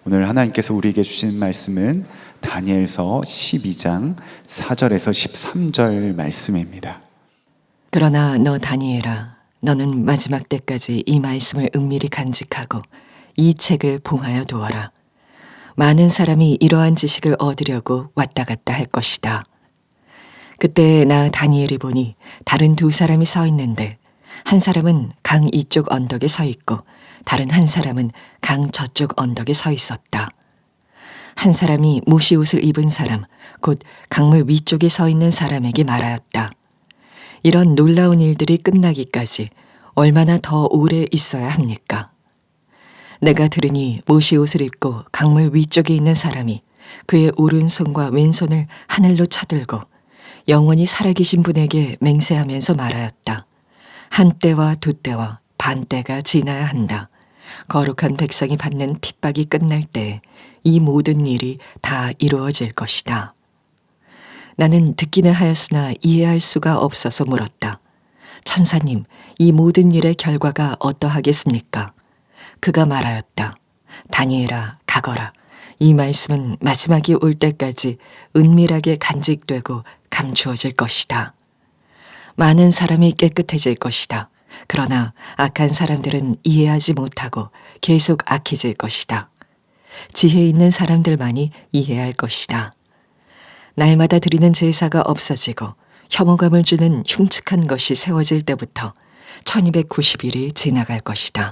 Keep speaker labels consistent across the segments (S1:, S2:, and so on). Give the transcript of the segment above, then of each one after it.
S1: 오늘 하나님께서 우리에게 주신 말씀은 다니엘서 12장 4절에서 13절 말씀입니다.
S2: 그러나 너 다니엘아, 너는 마지막 때까지 이 말씀을 은밀히 간직하고 이 책을 봉하여 두어라. 많은 사람이 이러한 지식을 얻으려고 왔다 갔다 할 것이다. 그때 나 다니엘이 보니 다른 두 사람이 서 있는데 한 사람은 강 이쪽 언덕에 서 있고 다른 한 사람은 강 저쪽 언덕에 서 있었다. 한 사람이 모시옷을 입은 사람, 곧 강물 위쪽에 서 있는 사람에게 말하였다. 이런 놀라운 일들이 끝나기까지 얼마나 더 오래 있어야 합니까? 내가 들으니 모시옷을 입고 강물 위쪽에 있는 사람이 그의 오른손과 왼손을 하늘로 쳐들고 영원히 살아계신 분에게 맹세하면서 말하였다. 한 때와 두 때와 반 때가 지나야 한다. 거룩한 백성이 받는 핍박이 끝날 때에 이 모든 일이 다 이루어질 것이다. 나는 듣기는 하였으나 이해할 수가 없어서 물었다. 천사님, 이 모든 일의 결과가 어떠하겠습니까? 그가 말하였다. 다니엘아, 가거라. 이 말씀은 마지막이 올 때까지 은밀하게 간직되고 감추어질 것이다. 많은 사람이 깨끗해질 것이다. 그러나 악한 사람들은 이해하지 못하고 계속 악해질 것이다. 지혜 있는 사람들만이 이해할 것이다. 날마다 드리는 제사가 없어지고 혐오감을 주는 흉측한 것이 세워질 때부터 1290일이 지나갈 것이다.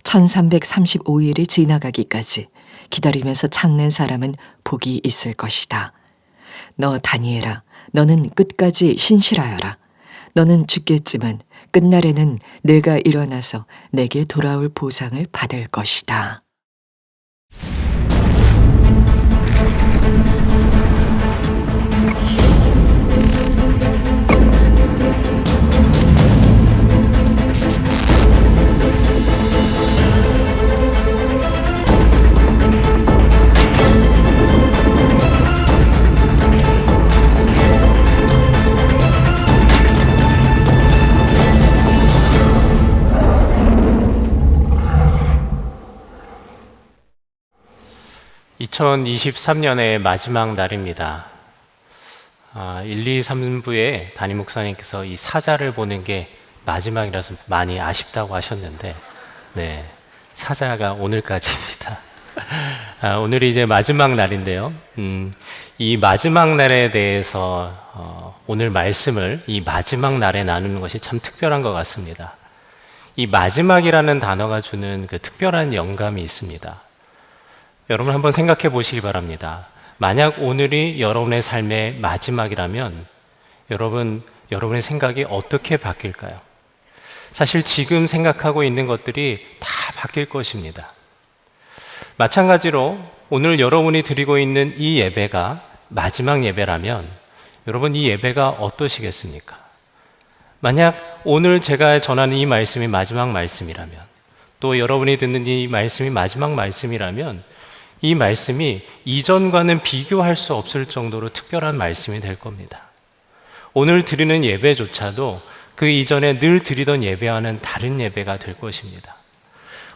S2: 1335일이 지나가기까지 기다리면서 참는 사람은 복이 있을 것이다. 너 다니엘아, 너는 끝까지 신실하여라. 너는 죽겠지만 끝날에는 내가 일어나서 내게 돌아올 보상을 받을 것이다.
S3: (2023년의) 마지막 날입니다. 1, 2, 3부에 담임 목사님께서 이 사자를 보는 게 마지막이라서 많이 아쉽다고 하셨는데, 네, 사자가 오늘까지입니다. 오늘이 이제 마지막 날인데요. 이 마지막 날에 대해서 오늘 말씀을 이 마지막 날에 나누는 것이 참 특별한 것 같습니다. 이 마지막이라는 단어가 주는 그 특별한 영감이 있습니다. 여러분 한번 생각해 보시기 바랍니다. 만약 오늘이 여러분의 삶의 마지막이라면 여러분의 생각이 어떻게 바뀔까요? 사실 지금 생각하고 있는 것들이 다 바뀔 것입니다. 마찬가지로 오늘 여러분이 드리고 있는 이 예배가 마지막 예배라면 여러분 이 예배가 어떠시겠습니까? 만약 오늘 제가 전하는 이 말씀이 마지막 말씀이라면, 또 여러분이 듣는 이 말씀이 마지막 말씀이라면 이 말씀이 이전과는 비교할 수 없을 정도로 특별한 말씀이 될 겁니다. 오늘 드리는 예배조차도 그 이전에 늘 드리던 예배와는 다른 예배가 될 것입니다.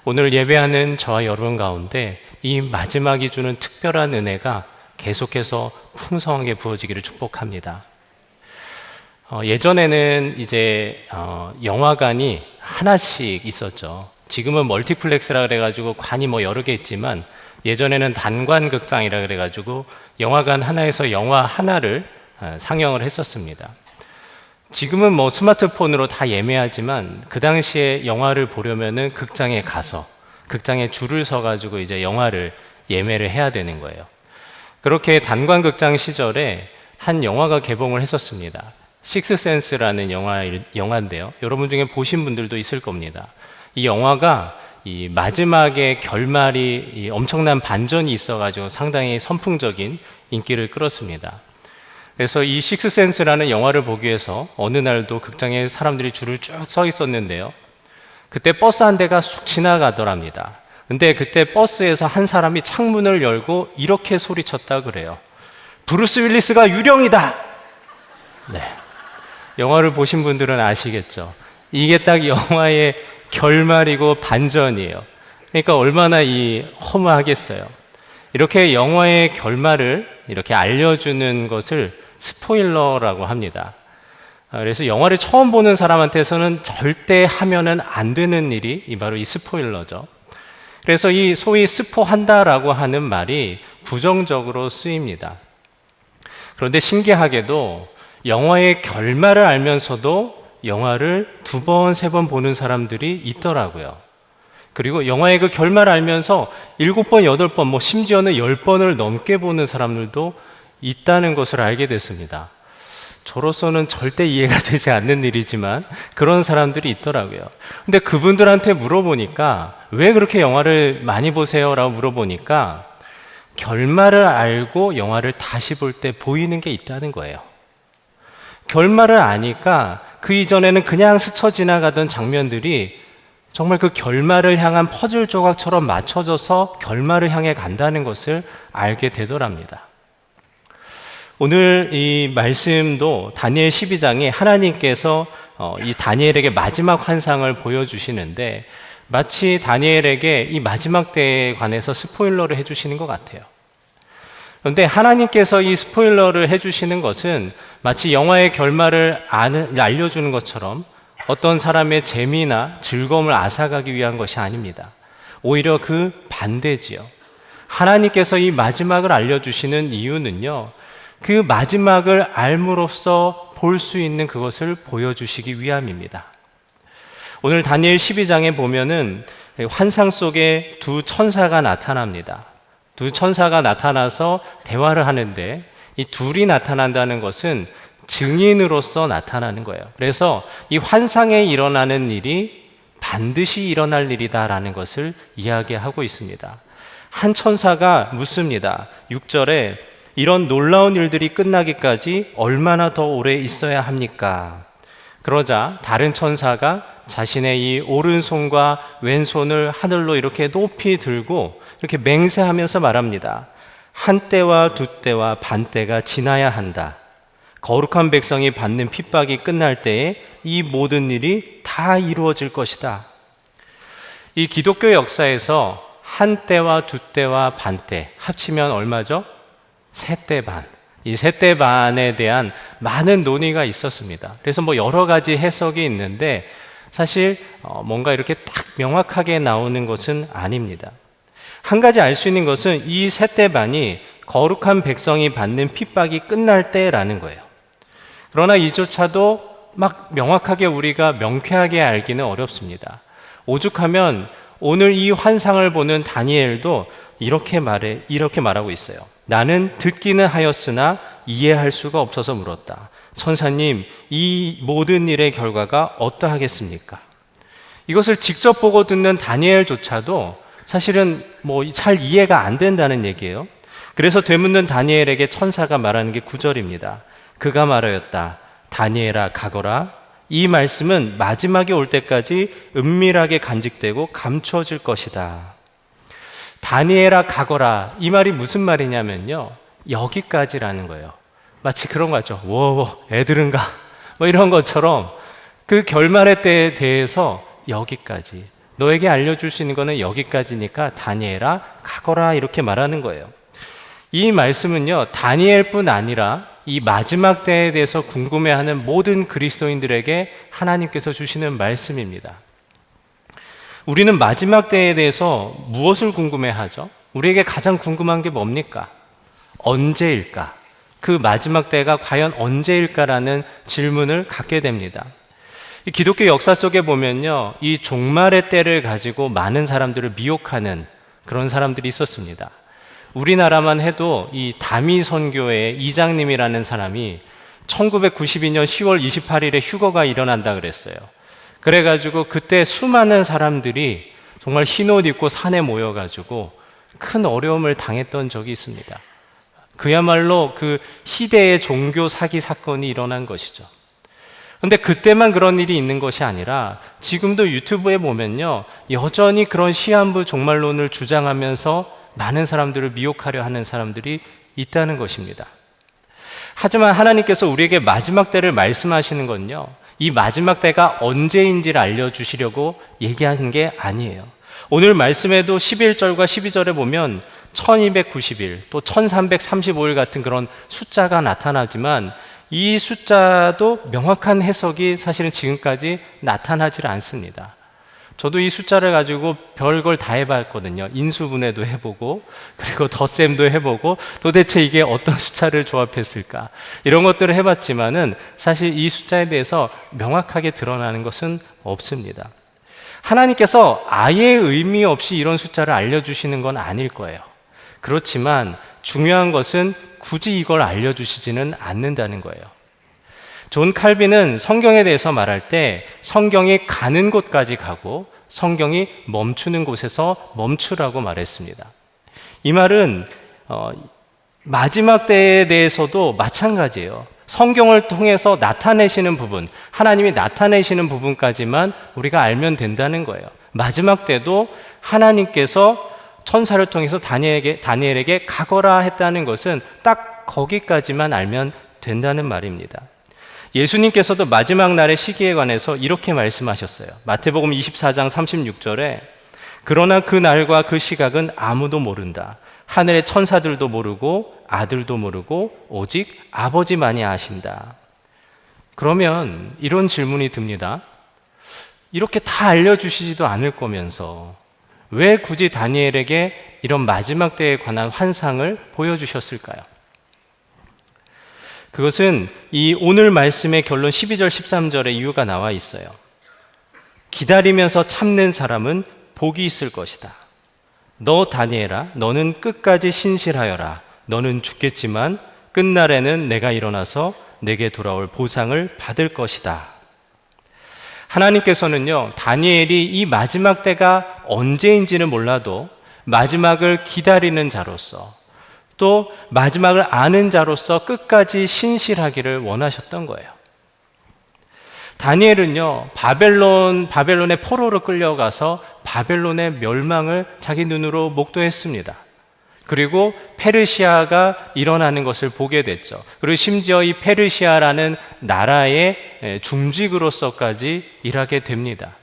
S3: 오늘 예배하는 저와 여러분 가운데 이 마지막이 주는 특별한 은혜가 계속해서 풍성하게 부어지기를 축복합니다. 예전에는 이제 영화관이 하나씩 있었죠. 지금은 멀티플렉스라 그래가지고 관이 뭐 여러 개 있지만 예전에는 단관극장이라 그래가지고 영화관 하나에서 영화 하나를 상영을 했었습니다. 지금은 뭐 스마트폰으로 다 예매하지만 그 당시에 영화를 보려면은 극장에 가서 극장에 줄을 서가지고 이제 영화를 예매를 해야 되는 거예요. 그렇게 단관극장 시절에 한 영화가 개봉을 했었습니다. 식스센스라는 영화인데요. 여러분 중에 보신 분들도 있을 겁니다. 이 영화가 이 마지막에 결말이 이 엄청난 반전이 있어가지고 상당히 선풍적인 인기를 끌었습니다. 그래서 이 식스센스라는 영화를 보기 위해서 어느 날도 극장에 사람들이 줄을 쭉 서 있었는데요. 그때 버스 한 대가 쑥 지나가더랍니다. 근데 그때 버스에서 한 사람이 창문을 열고 이렇게 소리쳤다 그래요. 브루스 윌리스가 유령이다! 네. 영화를 보신 분들은 아시겠죠? 이게 딱 영화의 결말이고 반전이에요. 그러니까 얼마나 허무하겠어요. 이렇게 영화의 결말을 이렇게 알려주는 것을 스포일러라고 합니다. 그래서 영화를 처음 보는 사람한테서는 절대 하면은 안 되는 일이 바로 이 스포일러죠. 그래서 이 소위 스포한다라고 하는 말이 부정적으로 쓰입니다. 그런데 신기하게도 영화의 결말을 알면서도 영화를 2번, 3번 보는 사람들이 있더라고요. 그리고 영화의 그 결말을 알면서 7번, 8번, 뭐 심지어는 10번을 넘게 보는 사람들도 있다는 것을 알게 됐습니다. 저로서는 절대 이해가 되지 않는 일이지만 그런 사람들이 있더라고요. 근데 그분들한테 물어보니까 왜 그렇게 영화를 많이 보세요? 라고 물어보니까 결말을 알고 영화를 다시 볼 때 보이는 게 있다는 거예요. 결말을 아니까 그 이전에는 그냥 스쳐 지나가던 장면들이 정말 그 결말을 향한 퍼즐 조각처럼 맞춰져서 결말을 향해 간다는 것을 알게 되더랍니다. 오늘 이 말씀도 다니엘 12장에 하나님께서 이 다니엘에게 마지막 환상을 보여주시는데 마치 다니엘에게 이 마지막 때에 관해서 스포일러를 해주시는 것 같아요. 그런데 하나님께서 이 스포일러를 해주시는 것은 마치 영화의 결말을 알려주는 것처럼 어떤 사람의 재미나 즐거움을 앗아가기 위한 것이 아닙니다. 오히려 그 반대지요. 하나님께서 이 마지막을 알려주시는 이유는요, 그 마지막을 알므로써 볼 수 있는 그것을 보여주시기 위함입니다. 오늘 다니엘 12장에 보면은 환상 속에 2 천사가 나타납니다. 2 천사가 나타나서 대화를 하는데 이 둘이 나타난다는 것은 증인으로서 나타나는 거예요. 그래서 이 환상에 일어나는 일이 반드시 일어날 일이다라는 것을 이야기하고 있습니다. 한 천사가 묻습니다. 6절에 이런 놀라운 일들이 끝나기까지 얼마나 더 오래 있어야 합니까? 그러자 다른 천사가 자신의 이 오른손과 왼손을 하늘로 이렇게 높이 들고 이렇게 맹세하면서 말합니다. 한 때와 2 때와 반 때가 지나야 한다. 거룩한 백성이 받는 핍박이 끝날 때에 이 모든 일이 다 이루어질 것이다. 이 기독교 역사에서 한 때와 2 때와 반 때 합치면 얼마죠? 3때 반. 이 3때 반에 대한 많은 논의가 있었습니다. 그래서 뭐 여러 가지 해석이 있는데 사실 뭔가 이렇게 딱 명확하게 나오는 것은 아닙니다. 한 가지 알 수 있는 것은 이 3때 반이 거룩한 백성이 받는 핍박이 끝날 때라는 거예요. 그러나 이조차도 막 명확하게 우리가 명쾌하게 알기는 어렵습니다. 오죽하면 오늘 이 환상을 보는 다니엘도 이렇게 말하고 있어요. 나는 듣기는 하였으나 이해할 수가 없어서 물었다. 천사님, 이 모든 일의 결과가 어떠하겠습니까? 이것을 직접 보고 듣는 다니엘조차도 사실은 뭐 잘 이해가 안 된다는 얘기예요. 그래서 되묻는 다니엘에게 천사가 말하는 게 9절입니다. 그가 말하였다. 다니엘아 가거라. 이 말씀은 마지막에 올 때까지 은밀하게 간직되고 감춰질 것이다. 다니엘아 가거라. 이 말이 무슨 말이냐면요, 여기까지라는 거예요. 마치 그런 거 같죠. 워 애들은 가. 뭐 이런 것처럼 그 결말의 때에 대해서 여기까지. 너에게 알려줄 수 있는 거는 여기까지니까 다니엘아 가거라 이렇게 말하는 거예요. 이 말씀은요, 다니엘뿐 아니라 이 마지막 때에 대해서 궁금해하는 모든 그리스도인들에게 하나님께서 주시는 말씀입니다. 우리는 마지막 때에 대해서 무엇을 궁금해하죠? 우리에게 가장 궁금한 게 뭡니까? 언제일까? 그 마지막 때가 과연 언제일까라는 질문을 갖게 됩니다. 이 기독교 역사 속에 보면요, 이 종말의 때를 가지고 많은 사람들을 미혹하는 그런 사람들이 있었습니다. 우리나라만 해도 이 다미 선교회 이장님이라는 사람이 1992년 10월 28일에 휴거가 일어난다 그랬어요. 그래가지고 그때 수많은 사람들이 정말 흰옷 입고 산에 모여가지고 큰 어려움을 당했던 적이 있습니다. 그야말로 그 희대의 종교 사기 사건이 일어난 것이죠. 그런데 그때만 그런 일이 있는 것이 아니라 지금도 유튜브에 보면요, 여전히 그런 시한부 종말론을 주장하면서 많은 사람들을 미혹하려 하는 사람들이 있다는 것입니다. 하지만 하나님께서 우리에게 마지막 때를 말씀하시는 건요, 이 마지막 때가 언제인지를 알려주시려고 얘기하는 게 아니에요. 오늘 말씀에도 11절과 12절에 보면 1290일 또 1335일 같은 그런 숫자가 나타나지만 이 숫자도 명확한 해석이 사실은 지금까지 나타나질 않습니다. 저도 이 숫자를 가지고 별걸 다 해봤거든요. 인수분해도 해보고 그리고 덧셈도 해보고 도대체 이게 어떤 숫자를 조합했을까 이런 것들을 해봤지만은 사실 이 숫자에 대해서 명확하게 드러나는 것은 없습니다. 하나님께서 아예 의미 없이 이런 숫자를 알려주시는 건 아닐 거예요. 그렇지만 중요한 것은 굳이 이걸 알려주시지는 않는다는 거예요. 존 칼빈은 성경에 대해서 말할 때 성경이 가는 곳까지 가고 성경이 멈추는 곳에서 멈추라고 말했습니다. 이 말은 마지막 때에 대해서도 마찬가지예요. 성경을 통해서 나타내시는 부분, 하나님이 나타내시는 부분까지만 우리가 알면 된다는 거예요. 마지막 때도 하나님께서 천사를 통해서 다니엘에게 가거라 했다는 것은 딱 거기까지만 알면 된다는 말입니다. 예수님께서도 마지막 날의 시기에 관해서 이렇게 말씀하셨어요. 마태복음 24장 36절에 그러나 그 날과 그 시각은 아무도 모른다. 하늘의 천사들도 모르고 아들도 모르고 오직 아버지만이 아신다. 그러면 이런 질문이 듭니다. 이렇게 다 알려주시지도 않을 거면서 왜 굳이 다니엘에게 이런 마지막 때에 관한 환상을 보여주셨을까요? 그것은 이 오늘 말씀의 결론 12절 13절의 이유가 나와 있어요. 기다리면서 참는 사람은 복이 있을 것이다. 너 다니엘아, 너는 끝까지 신실하여라. 너는 죽겠지만 끝날에는 내가 일어나서 내게 돌아올 보상을 받을 것이다. 하나님께서는요, 다니엘이 이 마지막 때가 언제인지는 몰라도 마지막을 기다리는 자로서 또 마지막을 아는 자로서 끝까지 신실하기를 원하셨던 거예요. 다니엘은요, 바벨론의 포로로 끌려가서 바벨론의 멸망을 자기 눈으로 목도했습니다. 그리고 페르시아가 일어나는 것을 보게 됐죠. 그리고 심지어 이 페르시아라는 나라의 중직으로서까지 일하게 됩니다.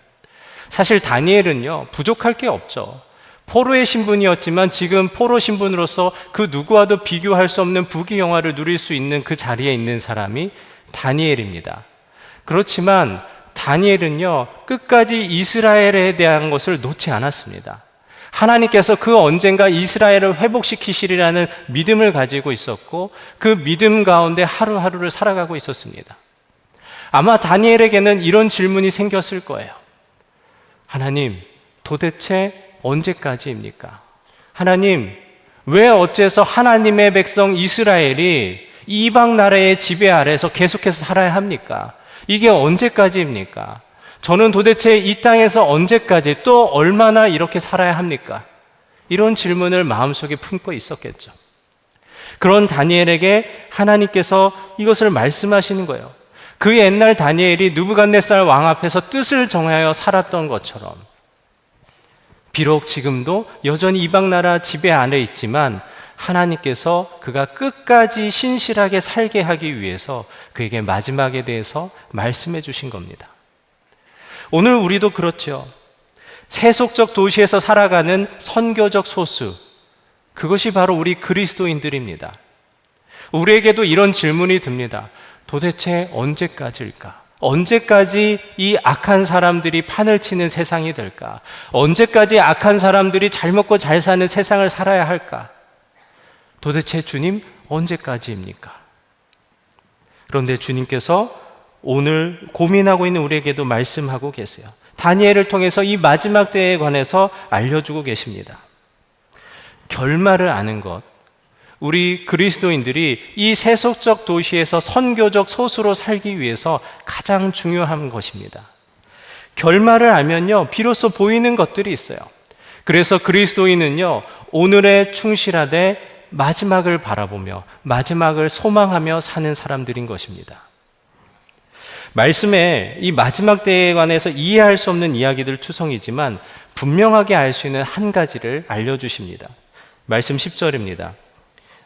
S3: 사실 다니엘은요, 부족할 게 없죠. 포로의 신분이었지만 지금 포로 신분으로서 그 누구와도 비교할 수 없는 부귀영화를 누릴 수 있는 그 자리에 있는 사람이 다니엘입니다. 그렇지만 다니엘은요, 끝까지 이스라엘에 대한 것을 놓지 않았습니다. 하나님께서 그 언젠가 이스라엘을 회복시키시리라는 믿음을 가지고 있었고 그 믿음 가운데 하루하루를 살아가고 있었습니다. 아마 다니엘에게는 이런 질문이 생겼을 거예요. 하나님, 도대체 언제까지입니까? 하나님, 왜 어째서 하나님의 백성 이스라엘이 이방 나라의 지배 아래에서 계속해서 살아야 합니까? 이게 언제까지입니까? 저는 도대체 이 땅에서 언제까지 또 얼마나 이렇게 살아야 합니까? 이런 질문을 마음속에 품고 있었겠죠. 그런 다니엘에게 하나님께서 이것을 말씀하시는 거예요. 그 옛날 다니엘이 느부갓네살 왕 앞에서 뜻을 정하여 살았던 것처럼 비록 지금도 여전히 이방 나라 지배 안에 있지만 하나님께서 그가 끝까지 신실하게 살게 하기 위해서 그에게 마지막에 대해서 말씀해 주신 겁니다. 오늘 우리도 그렇죠. 세속적 도시에서 살아가는 선교적 소수, 그것이 바로 우리 그리스도인들입니다. 우리에게도 이런 질문이 듭니다. 도대체 언제까지일까? 언제까지 이 악한 사람들이 판을 치는 세상이 될까? 언제까지 악한 사람들이 잘 먹고 잘 사는 세상을 살아야 할까? 도대체 주님, 언제까지입니까? 그런데 주님께서 오늘 고민하고 있는 우리에게도 말씀하고 계세요. 다니엘을 통해서 이 마지막 때에 관해서 알려주고 계십니다. 결말을 아는 것, 우리 그리스도인들이 이 세속적 도시에서 선교적 소수로 살기 위해서 가장 중요한 것입니다. 결말을 알면요, 비로소 보이는 것들이 있어요. 그래서 그리스도인은요, 오늘에 충실하되 마지막을 바라보며 마지막을 소망하며 사는 사람들인 것입니다. 말씀에 이 마지막 때에 관해서 이해할 수 없는 이야기들 투성이지만 분명하게 알 수 있는 한 가지를 알려주십니다. 말씀 10절입니다.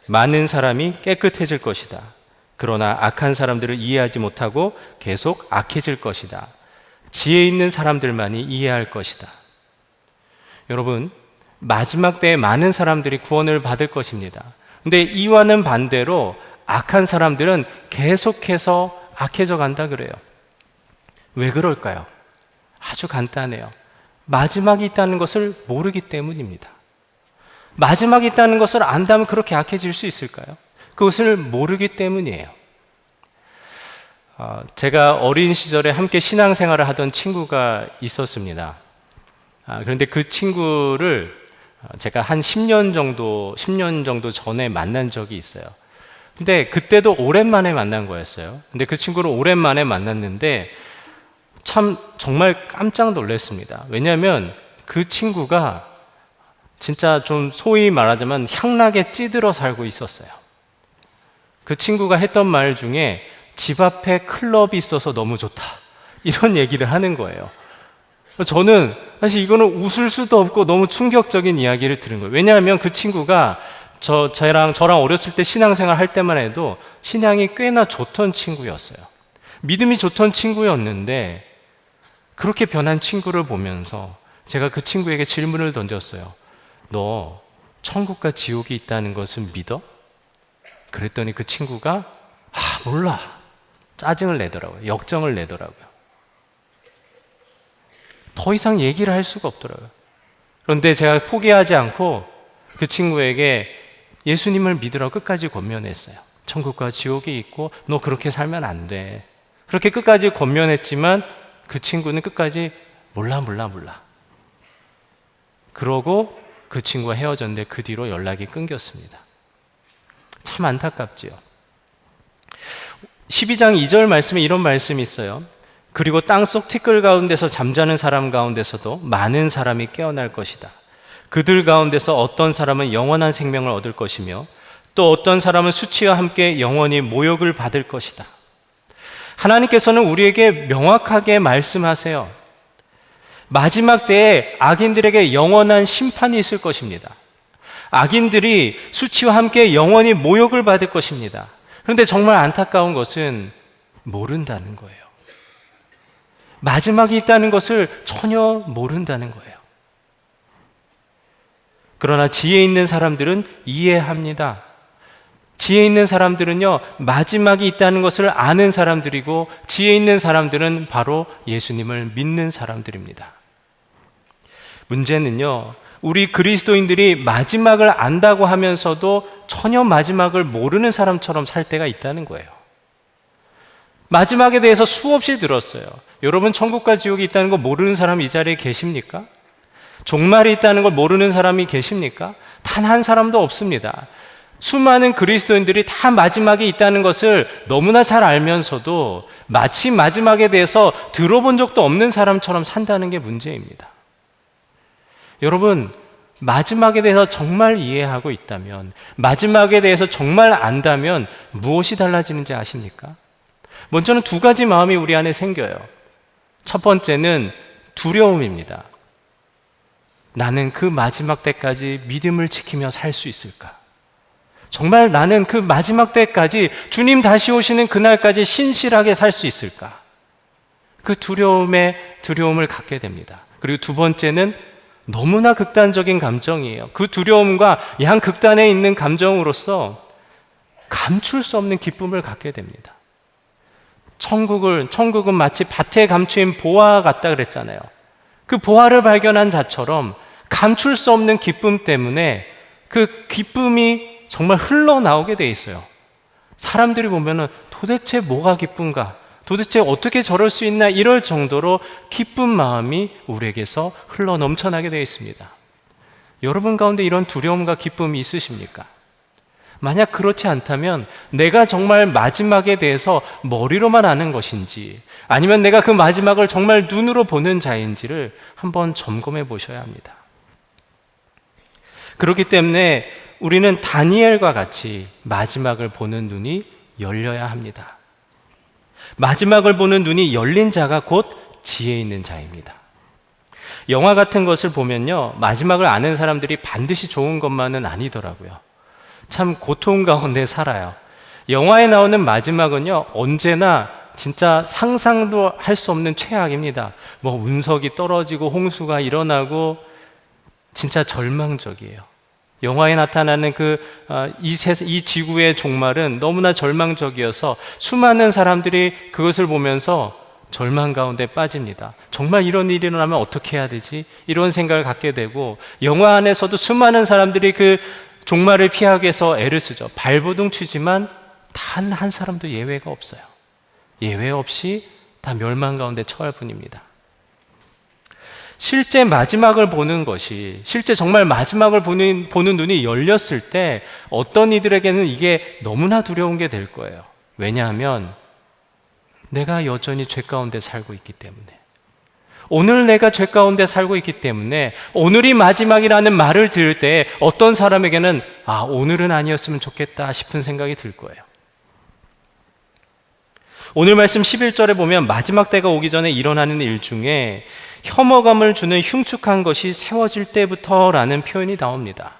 S3: 많은 사람이 깨끗해질 것이다. 그러나 악한 사람들을 이해하지 못하고 계속 악해질 것이다. 지혜 있는 사람들만이 이해할 것이다. 여러분, 마지막 때에 많은 사람들이 구원을 받을 것입니다. 근데 이와는 반대로 악한 사람들은 계속해서 악해져 간다 그래요. 왜 그럴까요? 아주 간단해요. 마지막이 있다는 것을 모르기 때문입니다. 마지막이 있다는 것을 안다면 그렇게 악해질 수 있을까요? 그것을 모르기 때문이에요. 제가 어린 시절에 함께 신앙생활을 하던 친구가 있었습니다. 그런데 그 친구를 제가 한 10년 정도 전에 만난 적이 있어요. 근데 그때도 오랜만에 만난 거였어요. 근데 그 친구를 오랜만에 만났는데 참 정말 깜짝 놀랐습니다. 왜냐하면 그 친구가 진짜 좀 소위 말하자면 향락에 찌들어 살고 있었어요. 그 친구가 했던 말 중에 집 앞에 클럽이 있어서 너무 좋다, 이런 얘기를 하는 거예요. 저는 사실 이거는 웃을 수도 없고 너무 충격적인 이야기를 들은 거예요. 왜냐하면 그 친구가 저랑 어렸을 때 신앙생활 할 때만 해도 신앙이 꽤나 좋던 친구였어요. 믿음이 좋던 친구였는데 그렇게 변한 친구를 보면서 제가 그 친구에게 질문을 던졌어요. 너 천국과 지옥이 있다는 것은 믿어? 그랬더니 그 친구가 몰라, 짜증을 내더라고요. 역정을 내더라고요. 더 이상 얘기를 할 수가 없더라고요. 그런데 제가 포기하지 않고 그 친구에게 예수님을 믿으라고 끝까지 권면했어요. 천국과 지옥이 있고 너 그렇게 살면 안 돼. 그렇게 끝까지 권면했지만 그 친구는 끝까지 몰라. 그러고 그 친구와 헤어졌는데 그 뒤로 연락이 끊겼습니다. 참 안타깝지요. 12장 2절 말씀에 이런 말씀이 있어요. 그리고 땅속 티끌 가운데서 잠자는 사람 가운데서도 많은 사람이 깨어날 것이다. 그들 가운데서 어떤 사람은 영원한 생명을 얻을 것이며 또 어떤 사람은 수치와 함께 영원히 모욕을 받을 것이다. 하나님께서는 우리에게 명확하게 말씀하세요. 마지막 때에 악인들에게 영원한 심판이 있을 것입니다. 악인들이 수치와 함께 영원히 모욕을 받을 것입니다. 그런데 정말 안타까운 것은 모른다는 거예요. 마지막이 있다는 것을 전혀 모른다는 거예요. 그러나 지혜 있는 사람들은 이해합니다. 지혜 있는 사람들은요, 마지막이 있다는 것을 아는 사람들이고 지혜 있는 사람들은 바로 예수님을 믿는 사람들입니다. 문제는요, 우리 그리스도인들이 마지막을 안다고 하면서도 전혀 마지막을 모르는 사람처럼 살 때가 있다는 거예요. 마지막에 대해서 수없이 들었어요. 여러분, 천국과 지옥이 있다는 거 모르는 사람 이 자리에 계십니까? 종말이 있다는 걸 모르는 사람이 계십니까? 단 한 사람도 없습니다. 수많은 그리스도인들이 다 마지막이 있다는 것을 너무나 잘 알면서도 마치 마지막에 대해서 들어본 적도 없는 사람처럼 산다는 게 문제입니다. 여러분, 마지막에 대해서 정말 이해하고 있다면, 마지막에 대해서 정말 안다면 무엇이 달라지는지 아십니까? 먼저는 두 가지 마음이 우리 안에 생겨요. 첫 번째는 두려움입니다. 나는 그 마지막 때까지 믿음을 지키며 살 수 있을까? 정말 나는 그 마지막 때까지 주님 다시 오시는 그날까지 신실하게 살 수 있을까? 그 두려움을 갖게 됩니다. 그리고 두 번째는 너무나 극단적인 감정이에요. 그 두려움과 양극단에 있는 감정으로서 감출 수 없는 기쁨을 갖게 됩니다. 천국은 마치 밭에 감추인 보화 같다 그랬잖아요. 그 보화를 발견한 자처럼 감출 수 없는 기쁨 때문에 그 기쁨이 정말 흘러나오게 돼 있어요. 사람들이 보면은 도대체 뭐가 기쁜가? 도대체 어떻게 저럴 수 있나? 이럴 정도로 기쁜 마음이 우리에게서 흘러 넘쳐나게 되어 있습니다. 여러분 가운데 이런 두려움과 기쁨이 있으십니까? 만약 그렇지 않다면 내가 정말 마지막에 대해서 머리로만 아는 것인지 아니면 내가 그 마지막을 정말 눈으로 보는 자인지를 한번 점검해 보셔야 합니다. 그렇기 때문에 우리는 다니엘과 같이 마지막을 보는 눈이 열려야 합니다. 마지막을 보는 눈이 열린 자가 곧 지혜 있는 자입니다. 영화 같은 것을 보면요, 마지막을 아는 사람들이 반드시 좋은 것만은 아니더라고요. 참 고통 가운데 살아요. 영화에 나오는 마지막은요, 언제나 진짜 상상도 할 수 없는 최악입니다. 뭐 운석이 떨어지고 홍수가 일어나고 진짜 절망적이에요. 영화에 나타나는 이 지구의 종말은 너무나 절망적이어서 수많은 사람들이 그것을 보면서 절망 가운데 빠집니다. 정말 이런 일이 일어나면 어떻게 해야 되지? 이런 생각을 갖게 되고, 영화 안에서도 수많은 사람들이 그 종말을 피하기 위해서 애를 쓰죠. 발버둥 치지만 단 한 사람도 예외가 없어요. 예외 없이 다 멸망 가운데 처할 뿐입니다. 실제 마지막을 보는 것이, 실제 정말 마지막을 보는 눈이 열렸을 때 어떤 이들에게는 이게 너무나 두려운 게 될 거예요. 왜냐하면 내가 여전히 죄 가운데 살고 있기 때문에, 오늘 내가 죄 가운데 살고 있기 때문에 오늘이 마지막이라는 말을 들을 때 어떤 사람에게는 오늘은 아니었으면 좋겠다 싶은 생각이 들 거예요. 오늘 말씀 11절에 보면 마지막 때가 오기 전에 일어나는 일 중에 혐오감을 주는 흉측한 것이 세워질 때부터라는 표현이 나옵니다.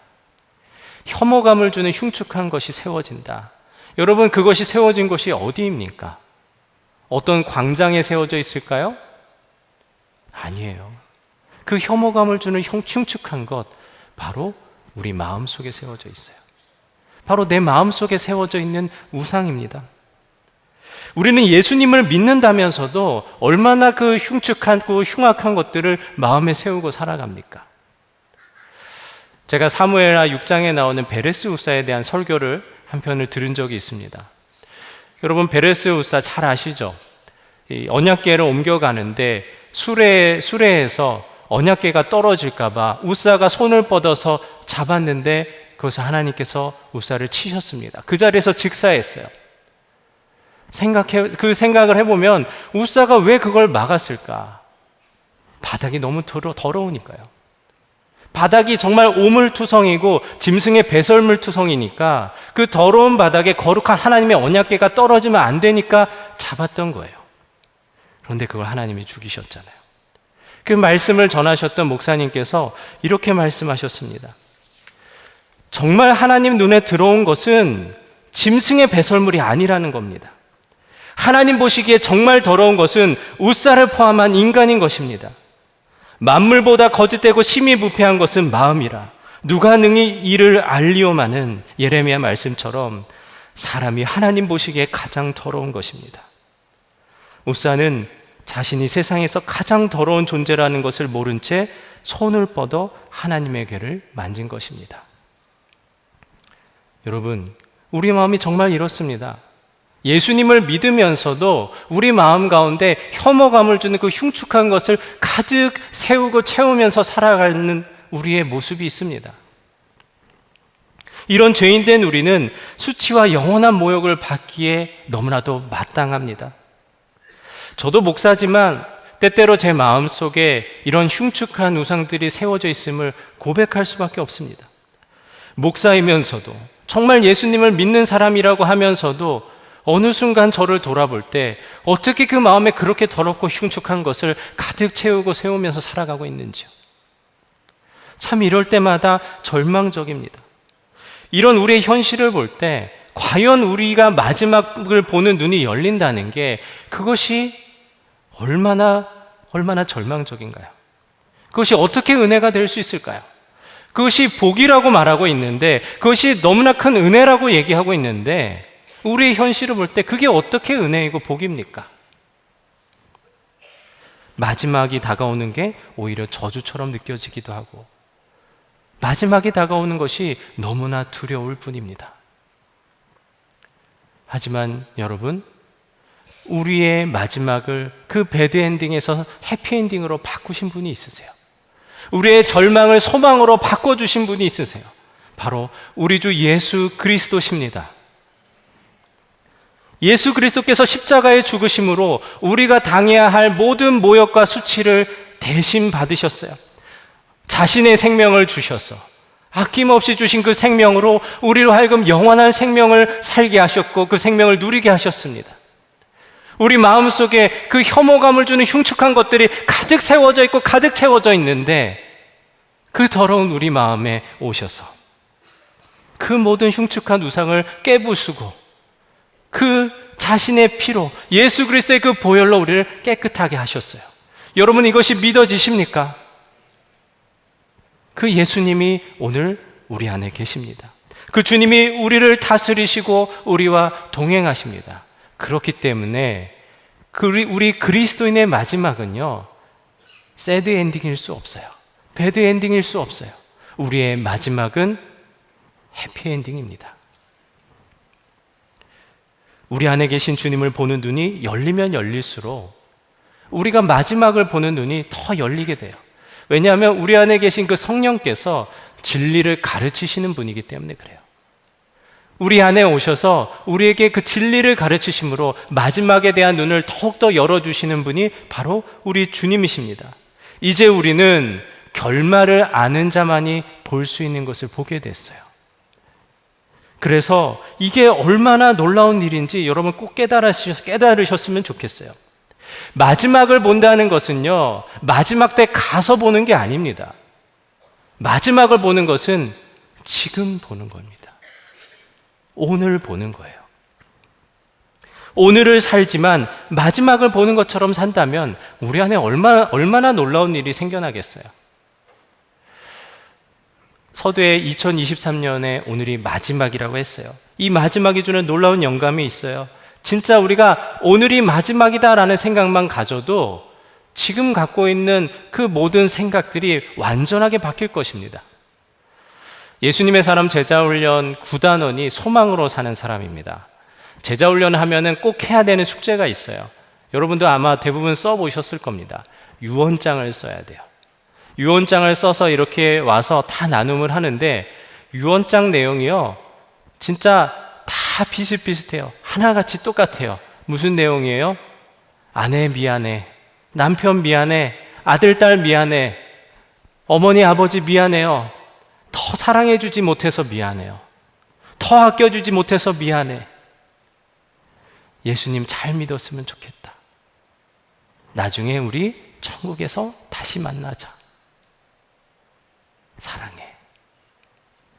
S3: 혐오감을 주는 흉측한 것이 세워진다. 여러분, 그것이 세워진 곳이 어디입니까? 어떤 광장에 세워져 있을까요? 아니에요. 그 혐오감을 주는 흉측한 것, 바로 우리 마음 속에 세워져 있어요. 바로 내 마음 속에 세워져 있는 우상입니다. 우리는 예수님을 믿는다면서도 얼마나 그 흉측하고 흉악한 것들을 마음에 세우고 살아갑니까? 제가 사무엘하 6장에 나오는 베레스 우사에 대한 설교를 한 편을 들은 적이 있습니다. 여러분, 베레스 우사 잘 아시죠? 이 언약궤를 옮겨가는데 수레에서 언약궤가 떨어질까봐 우사가 손을 뻗어서 잡았는데 그것을 하나님께서 우사를 치셨습니다. 그 자리에서 즉사했어요. 그 생각을 해보면 우사가 왜 그걸 막았을까? 바닥이 너무 더러우니까요. 바닥이 정말 오물투성이고 짐승의 배설물투성이니까 그 더러운 바닥에 거룩한 하나님의 언약궤가 떨어지면 안 되니까 잡았던 거예요. 그런데 그걸 하나님이 죽이셨잖아요. 그 말씀을 전하셨던 목사님께서 이렇게 말씀하셨습니다. 정말 하나님 눈에 들어온 것은 짐승의 배설물이 아니라는 겁니다. 하나님 보시기에 정말 더러운 것은 우사를 포함한 인간인 것입니다. 만물보다 거짓되고 심히 부패한 것은 마음이라 누가 능히 이를 알리오마는 예레미야 말씀처럼 사람이 하나님 보시기에 가장 더러운 것입니다. 우사는 자신이 세상에서 가장 더러운 존재라는 것을 모른 채 손을 뻗어 하나님의 궤를 만진 것입니다. 여러분, 우리 마음이 정말 이렇습니다. 예수님을 믿으면서도 우리 마음 가운데 혐오감을 주는 그 흉측한 것을 가득 세우고 채우면서 살아가는 우리의 모습이 있습니다. 이런 죄인된 우리는 수치와 영원한 모욕을 받기에 너무나도 마땅합니다. 저도 목사지만 때때로 제 마음속에 이런 흉측한 우상들이 세워져 있음을 고백할 수밖에 없습니다. 목사이면서도 정말 예수님을 믿는 사람이라고 하면서도 어느 순간 저를 돌아볼 때 어떻게 그 마음에 그렇게 더럽고 흉측한 것을 가득 채우고 세우면서 살아가고 있는지요. 참 이럴 때마다 절망적입니다. 이런 우리의 현실을 볼 때 과연 우리가 마지막을 보는 눈이 열린다는 게 그것이 얼마나 절망적인가요? 그것이 어떻게 은혜가 될 수 있을까요? 그것이 복이라고 말하고 있는데, 그것이 너무나 큰 은혜라고 얘기하고 있는데, 우리의 현실을 볼 때 그게 어떻게 은혜이고 복입니까? 마지막이 다가오는 게 오히려 저주처럼 느껴지기도 하고, 마지막이 다가오는 것이 너무나 두려울 뿐입니다. 하지만 여러분, 우리의 마지막을 그 배드엔딩에서 해피엔딩으로 바꾸신 분이 있으세요. 우리의 절망을 소망으로 바꿔주신 분이 있으세요. 바로 우리 주 예수 그리스도십니다. 예수 그리스도께서 십자가의 죽으심으로 우리가 당해야 할 모든 모욕과 수치를 대신 받으셨어요. 자신의 생명을 주셔서 아낌없이 주신 그 생명으로 우리로 하여금 영원한 생명을 살게 하셨고 그 생명을 누리게 하셨습니다. 우리 마음속에 그 혐오감을 주는 흉측한 것들이 가득 세워져 있고 가득 채워져 있는데, 그 더러운 우리 마음에 오셔서 그 모든 흉측한 우상을 깨부수고 그 자신의 피로, 예수 그리스도의 그 보혈로 우리를 깨끗하게 하셨어요. 여러분, 이것이 믿어지십니까? 그 예수님이 오늘 우리 안에 계십니다. 그 주님이 우리를 다스리시고 우리와 동행하십니다. 그렇기 때문에 우리 그리스도인의 마지막은요, 새드 엔딩일 수 없어요. 배드 엔딩일 수 없어요. 우리의 마지막은 해피 엔딩입니다. 우리 안에 계신 주님을 보는 눈이 열리면 열릴수록 우리가 마지막을 보는 눈이 더 열리게 돼요. 왜냐하면 우리 안에 계신 그 성령께서 진리를 가르치시는 분이기 때문에 그래요. 우리 안에 오셔서 우리에게 그 진리를 가르치심으로 마지막에 대한 눈을 더욱더 열어주시는 분이 바로 우리 주님이십니다. 이제 우리는 결말을 아는 자만이 볼 수 있는 것을 보게 됐어요. 그래서 이게 얼마나 놀라운 일인지 여러분 꼭 깨달으셨으면 좋겠어요. 마지막을 본다는 것은요, 마지막 때 가서 보는 게 아닙니다. 마지막을 보는 것은 지금 보는 겁니다. 오늘 보는 거예요. 오늘을 살지만 마지막을 보는 것처럼 산다면 우리 안에 얼마나 놀라운 일이 생겨나겠어요. 서두에 2023년에 오늘이 마지막이라고 했어요. 이 마지막이 주는 놀라운 영감이 있어요. 진짜 우리가 오늘이 마지막이다라는 생각만 가져도 지금 갖고 있는 그 모든 생각들이 완전하게 바뀔 것입니다. 예수님의 사람 제자훈련 9단원이 소망으로 사는 사람입니다. 제자훈련 하면은 꼭 해야 되는 숙제가 있어요. 여러분도 아마 대부분 써보셨을 겁니다. 유언장을 써야 돼요. 유언장을 써서 이렇게 와서 다 나눔을 하는데 유언장 내용이요, 진짜 다 비슷비슷해요. 하나같이 똑같아요. 무슨 내용이에요? 아내 미안해, 남편 미안해, 아들 딸 미안해, 어머니 아버지 미안해요, 더 사랑해주지 못해서 미안해요, 더 아껴주지 못해서 미안해, 예수님 잘 믿었으면 좋겠다, 나중에 우리 천국에서 다시 만나자, 사랑해.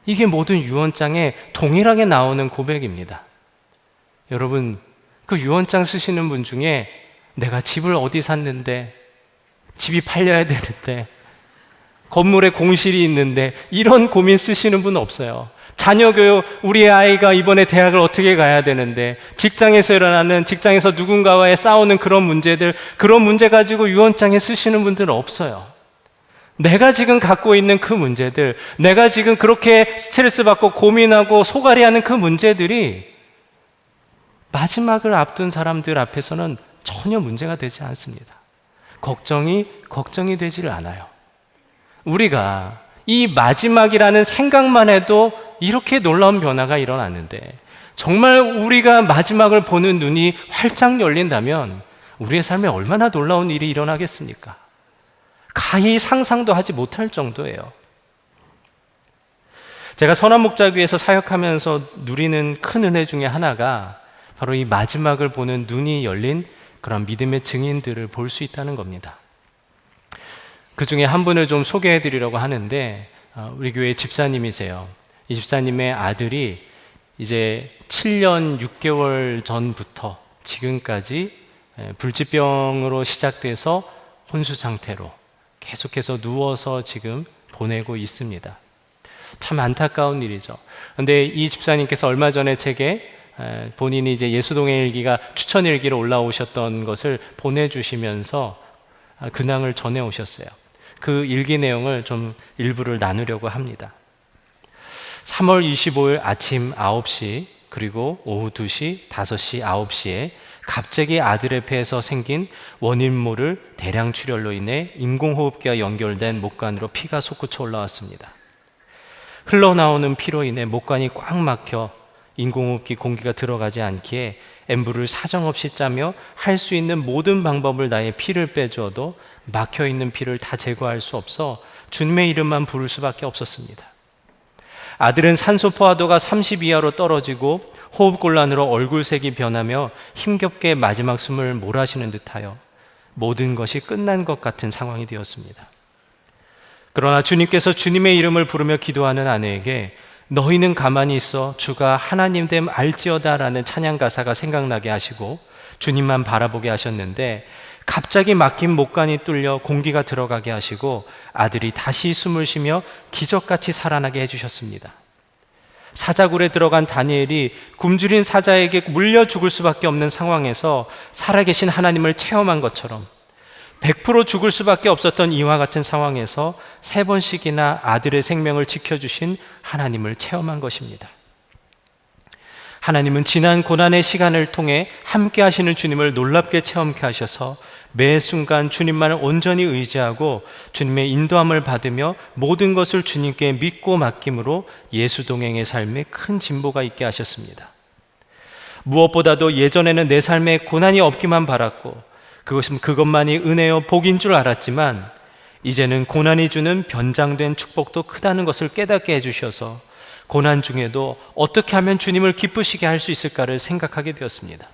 S3: 이게 모든 유언장에 동일하게 나오는 고백입니다. 여러분, 그 유언장 쓰시는 분 중에 내가 집을 어디 샀는데, 집이 팔려야 되는데, 건물에 공실이 있는데, 이런 고민 쓰시는 분 없어요. 자녀 교육, 우리 아이가 이번에 대학을 어떻게 가야 되는데, 직장에서 일어나는, 직장에서 누군가와의 싸우는 그런 문제들, 그런 문제 가지고 유언장에 쓰시는 분들은 없어요. 내가 지금 갖고 있는 그 문제들, 내가 지금 그렇게 스트레스 받고 고민하고 소갈이하는 그 문제들이 마지막을 앞둔 사람들 앞에서는 전혀 문제가 되지 않습니다. 걱정이 되지를 않아요. 우리가 이 마지막이라는 생각만 해도 이렇게 놀라운 변화가 일어났는데, 정말 우리가 마지막을 보는 눈이 활짝 열린다면 우리의 삶에 얼마나 놀라운 일이 일어나겠습니까? 가히 상상도 하지 못할 정도예요. 제가 선한목자교회에서 사역하면서 누리는 큰 은혜 중에 하나가 바로 이 마지막을 보는 눈이 열린 그런 믿음의 증인들을 볼 수 있다는 겁니다. 그 중에 한 분을 좀 소개해 드리려고 하는데, 우리 교회 집사님이세요. 이 집사님의 아들이 이제 7년 6개월 전부터 지금까지 불치병으로 시작돼서 혼수 상태로 계속해서 누워서 지금 보내고 있습니다. 참 안타까운 일이죠. 그런데 이 집사님께서 얼마 전에 제게 본인이 이제 예수동의 일기가 추천 일기로 올라오셨던 것을 보내주시면서 근황을 전해 오셨어요. 그 일기 내용을 좀 일부를 나누려고 합니다. 3월 25일 아침 9시, 그리고 오후 2시, 5시, 9시에 갑자기 아들의 폐에서 생긴 원인 모를 대량 출혈로 인해 인공호흡기와 연결된 목관으로 피가 솟구쳐 올라왔습니다. 흘러나오는 피로 인해 목관이 꽉 막혀 인공호흡기 공기가 들어가지 않기에 엠브를 사정없이 짜며 할 수 있는 모든 방법을 다해 피를 빼주어도 막혀있는 피를 다 제거할 수 없어 주님의 이름만 부를 수밖에 없었습니다. 아들은 산소 포화도가 30 이하로 떨어지고 호흡곤란으로 얼굴색이 변하며 힘겹게 마지막 숨을 몰아쉬는 듯하여 모든 것이 끝난 것 같은 상황이 되었습니다. 그러나 주님께서 주님의 이름을 부르며 기도하는 아내에게 너희는 가만히 있어 주가 하나님 됨 알지어다 라는 찬양 가사가 생각나게 하시고 주님만 바라보게 하셨는데, 갑자기 막힌 목간이 뚫려 공기가 들어가게 하시고 아들이 다시 숨을 쉬며 기적같이 살아나게 해주셨습니다. 사자굴에 들어간 다니엘이 굶주린 사자에게 물려 죽을 수밖에 없는 상황에서 살아계신 하나님을 체험한 것처럼 100% 죽을 수밖에 없었던 이와 같은 상황에서 3번씩이나 아들의 생명을 지켜주신 하나님을 체험한 것입니다. 하나님은 지난 고난의 시간을 통해 함께 하시는 주님을 놀랍게 체험케 하셔서 매 순간 주님만을 온전히 의지하고 주님의 인도함을 받으며 모든 것을 주님께 믿고 맡김으로 예수 동행의 삶에 큰 진보가 있게 하셨습니다. 무엇보다도 예전에는 내 삶에 고난이 없기만 바랐고 그것만이 은혜요 복인 줄 알았지만 이제는 고난이 주는 변장된 축복도 크다는 것을 깨닫게 해주셔서 고난 중에도 어떻게 하면 주님을 기쁘시게 할 수 있을까를 생각하게 되었습니다.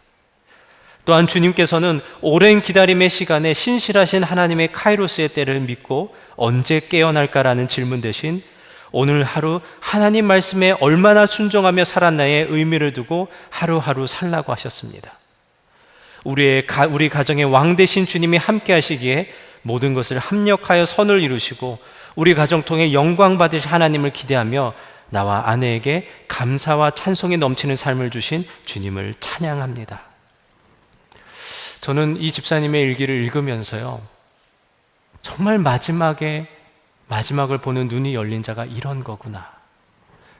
S3: 또한 주님께서는 오랜 기다림의 시간에 신실하신 하나님의 카이로스의 때를 믿고 언제 깨어날까라는 질문 대신 오늘 하루 하나님 말씀에 얼마나 순종하며 살았나의 의미를 두고 하루하루 살라고 하셨습니다. 우리 가정의 왕 되신 주님이 함께 하시기에 모든 것을 합력하여 선을 이루시고 우리 가정 통해 영광 받으실 하나님을 기대하며 나와 아내에게 감사와 찬송이 넘치는 삶을 주신 주님을 찬양합니다. 저는 이 집사님의 일기를 읽으면서요, 정말 마지막을 보는 눈이 열린 자가 이런 거구나,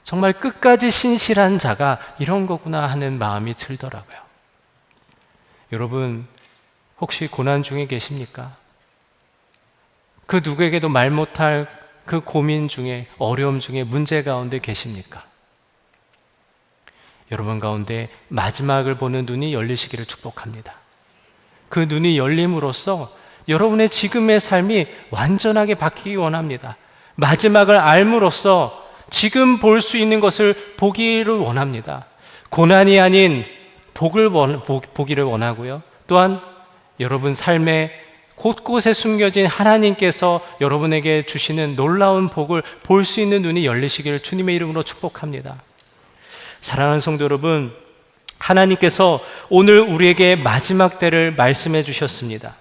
S3: 정말 끝까지 신실한 자가 이런 거구나 하는 마음이 들더라고요. 여러분, 혹시 고난 중에 계십니까? 그 누구에게도 말 못할 그 고민 중에, 어려움 중에, 문제 가운데 계십니까? 여러분 가운데 마지막을 보는 눈이 열리시기를 축복합니다. 그 눈이 열림으로써 여러분의 지금의 삶이 완전하게 바뀌기 원합니다. 마지막을 알므로써 지금 볼 수 있는 것을 보기를 원합니다. 고난이 아닌 보기를 원하고요. 또한 여러분 삶의 곳곳에 숨겨진 하나님께서 여러분에게 주시는 놀라운 복을 볼 수 있는 눈이 열리시기를 주님의 이름으로 축복합니다. 사랑하는 성도 여러분, 하나님께서 오늘 우리에게 마지막 때를 말씀해 주셨습니다.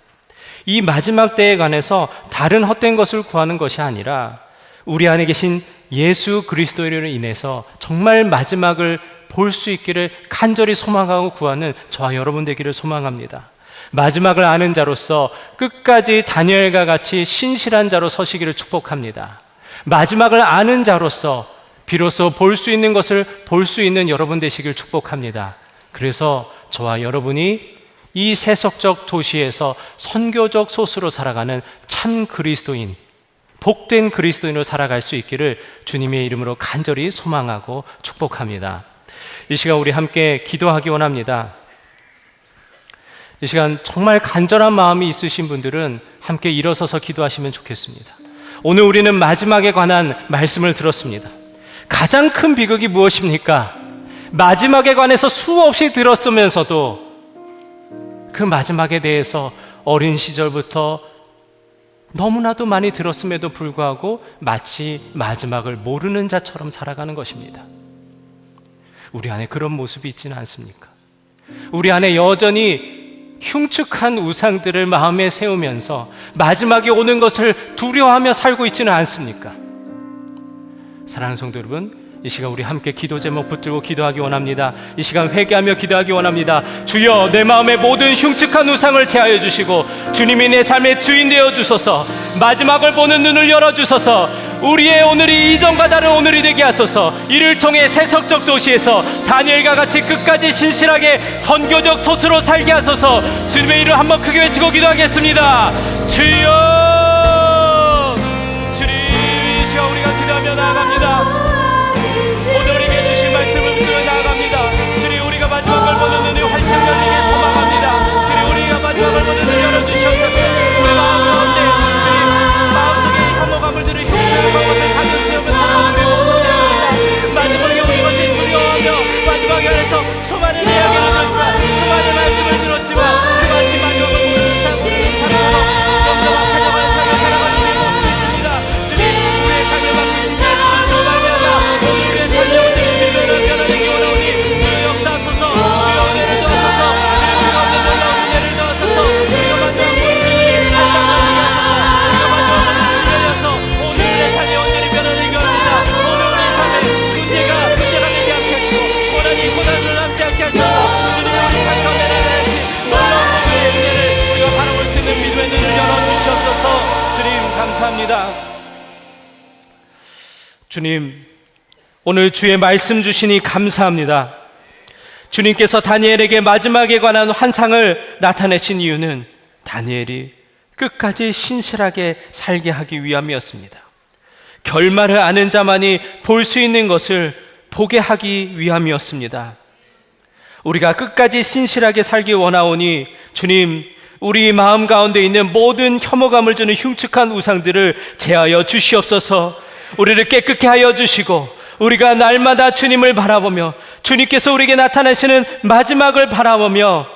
S3: 이 마지막 때에 관해서 다른 헛된 것을 구하는 것이 아니라 우리 안에 계신 예수 그리스도로 인해서 정말 마지막을 볼 수 있기를 간절히 소망하고 구하는 저와 여러분 되기를 소망합니다. 마지막을 아는 자로서 끝까지 다니엘과 같이 신실한 자로 서시기를 축복합니다. 마지막을 아는 자로서 비로소 볼 수 있는 것을 볼 수 있는 여러분 되시길 축복합니다. 그래서 저와 여러분이 이 세속적 도시에서 선교적 소수로 살아가는 참 그리스도인, 복된 그리스도인으로 살아갈 수 있기를 주님의 이름으로 간절히 소망하고 축복합니다. 이 시간 우리 함께 기도하기 원합니다. 이 시간 정말 간절한 마음이 있으신 분들은 함께 일어서서 기도하시면 좋겠습니다. 오늘 우리는 마지막에 관한 말씀을 들었습니다. 가장 큰 비극이 무엇입니까? 마지막에 관해서 수없이 들었으면서도 그 마지막에 대해서 어린 시절부터 너무나도 많이 들었음에도 불구하고 마치 마지막을 모르는 자처럼 살아가는 것입니다. 우리 안에 그런 모습이 있지는 않습니까? 우리 안에 여전히 흉측한 우상들을 마음에 세우면서 마지막에 오는 것을 두려워하며 살고 있지는 않습니까? 사랑하는 성도 여러분, 이 시간 우리 함께 기도 제목 붙들고 기도하기 원합니다. 이 시간 회개하며 기도하기 원합니다. 주여, 내 마음의 모든 흉측한 우상을 제하여 주시고 주님이 내 삶의 주인 되어 주소서. 마지막을 보는 눈을 열어주소서. 우리의 오늘이 이전과 다른 오늘이 되게 하소서. 이를 통해 세속적 도시에서 다니엘과 같이 끝까지 신실하게 선교적 소수로 살게 하소서. 주님의 이름 한번 크게 외치고 기도하겠습니다. 주여, 주님, 이 시간 우리가 기도하며 나아갑니다. 오늘 우리에게 주신 말씀을 붙들어 나아갑니다. 주님, 우리가 마지막을 보는 눈이 활짝 열리길 소망합니다. 주님, 우리가 마지막을 보는 눈을 열어주시옵소서. 우리 마음 가운데 주님 마음속에 혐오감을 들을 흉측한 것을 가득 세우며 살아가는 우리 모습입니다. 마지막에 우리 것이 두려워하며 마지막에 안에서 수많은 이야기를 들었지만, 수많은 말씀을 들었지만 그 마지막에 오는 모든 상처럼 영접하고 하옵소서. 주님 우리 삶 가운데 내려야지 놀라운 우리의 은혜를 우리가 바라볼 수 있는 믿음의 눈을 열어주시옵소서. 주님 감사합니다. 주님 오늘 주의 말씀 주시니 감사합니다. 주님께서 다니엘에게 마지막에 관한 환상을 나타내신 이유는 다니엘이 끝까지 신실하게 살게 하기 위함이었습니다. 결말을 아는 자만이 볼 수 있는 것을 보게 하기 위함이었습니다. 우리가 끝까지 신실하게 살기 원하오니 주님 우리 마음 가운데 있는 모든 혐오감을 주는 흉측한 우상들을 제하여 주시옵소서. 우리를 깨끗게 하여 주시고 우리가 날마다 주님을 바라보며 주님께서 우리에게 나타나시는 마지막을 바라보며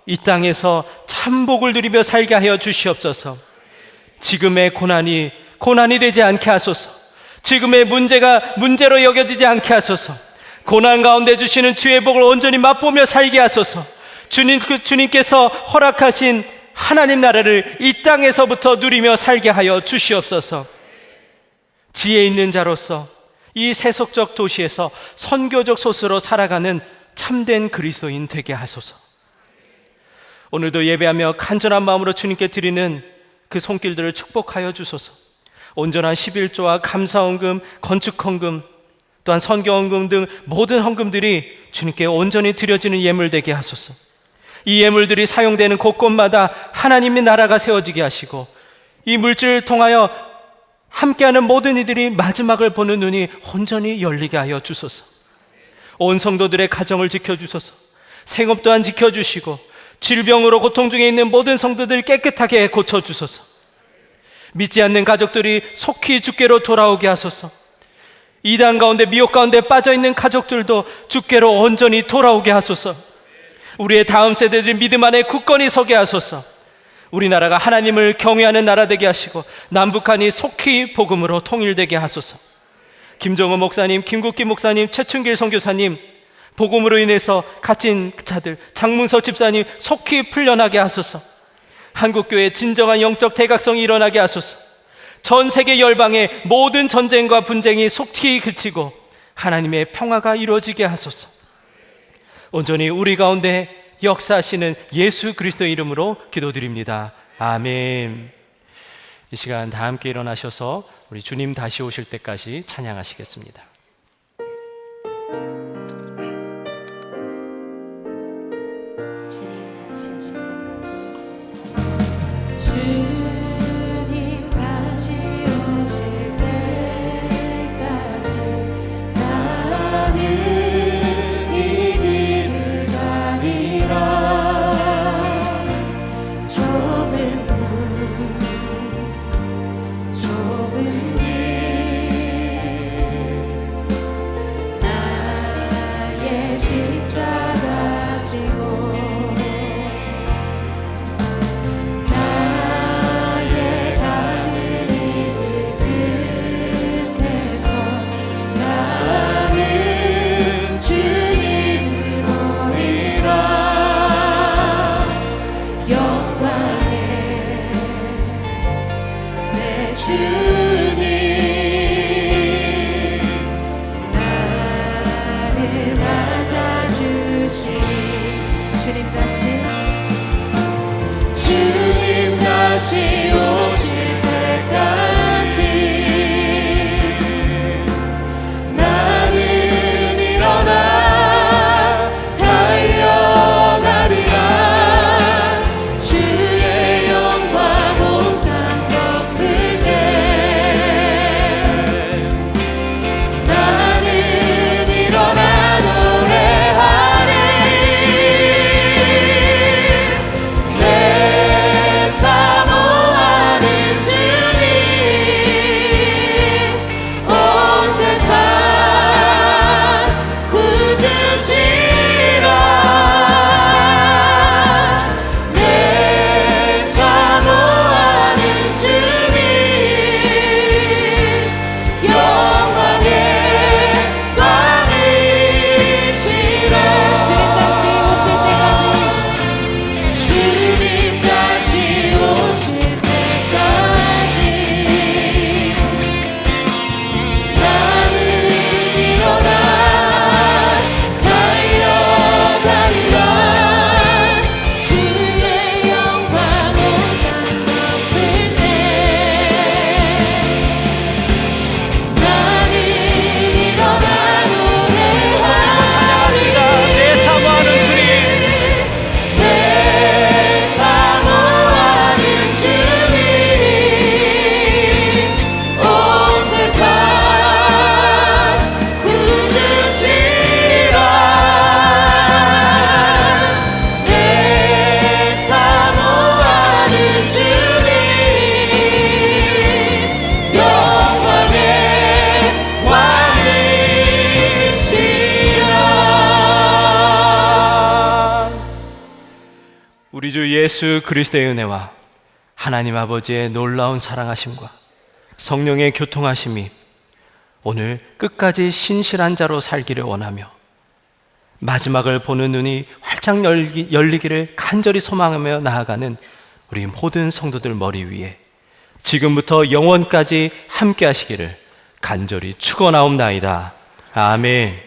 S3: 이 땅에서 참복을 누리며 살게 하여 주시옵소서. 지금의 고난이 되지 않게 하소서. 지금의 문제가 문제로 여겨지지 않게 하소서. 고난 가운데 주시는 주의 복을 온전히 맛보며 살게 하소서. 주님께서 허락하신 하나님 나라를 이 땅에서부터 누리며 살게 하여 주시옵소서. 지혜 있는 자로서 이 세속적 도시에서 선교적 소스로 살아가는 참된 그리스도인 되게 하소서. 오늘도 예배하며 간절한 마음으로 주님께 드리는 그 손길들을 축복하여 주소서. 온전한 11조와 감사헌금, 건축헌금, 또한 선교헌금 등 모든 헌금들이 주님께 온전히 드려지는 예물 되게 하소서. 이 예물들이 사용되는 곳곳마다 하나님의 나라가 세워지게 하시고 이 물질을 통하여 함께하는 모든 이들이 마지막을 보는 눈이 온전히 열리게 하여 주소서. 온 성도들의 가정을 지켜주소서. 생업 또한 지켜주시고 질병으로 고통 중에 있는 모든 성도들 깨끗하게 고쳐주소서. 믿지 않는 가족들이 속히 주께로 돌아오게 하소서. 이단 가운데 미혹 가운데 빠져있는 가족들도 주께로 온전히 돌아오게 하소서. 우리의 다음 세대들이 믿음 안에 굳건히 서게 하소서. 우리나라가 하나님을 경외하는 나라 되게 하시고 남북한이 속히 복음으로 통일되게 하소서. 김정은 목사님, 김국기 목사님, 최춘길 선교사님 복음으로 인해서 갇힌 자들 장문석 집사님 속히 풀려나게 하소서. 한국교회의 진정한 영적 대각성이 일어나게 하소서. 전 세계 열방의 모든 전쟁과 분쟁이 속히 그치고 하나님의 평화가 이루어지게 하소서. 온전히 우리 가운데 역사하시는 예수 그리스도의 이름으로 기도드립니다. 아멘. 이 시간 다 함께 일어나셔서 우리 주님 다시 오실 때까지 찬양하시겠습니다.
S4: 주님 다시 오실 때까지 나는 이 길을 가리라. 좁은 문 좁은 길 나의 십자가 지고 주님 다시 오실 때까지 나는 일어나 달려가리라. 주의 영광 온 땅 덮을 때 나는 일어나 노래하리. 내 사모함
S3: 우리 주 예수 그리스도의 은혜와 하나님 아버지의 놀라운 사랑하심과 성령의 교통하심이 오늘 끝까지 신실한 자로 살기를 원하며 마지막을 보는 눈이 활짝 열리기를 간절히 소망하며 나아가는 우리 모든 성도들 머리 위에 지금부터 영원까지 함께 하시기를 간절히 축원하옵나이다. 아멘.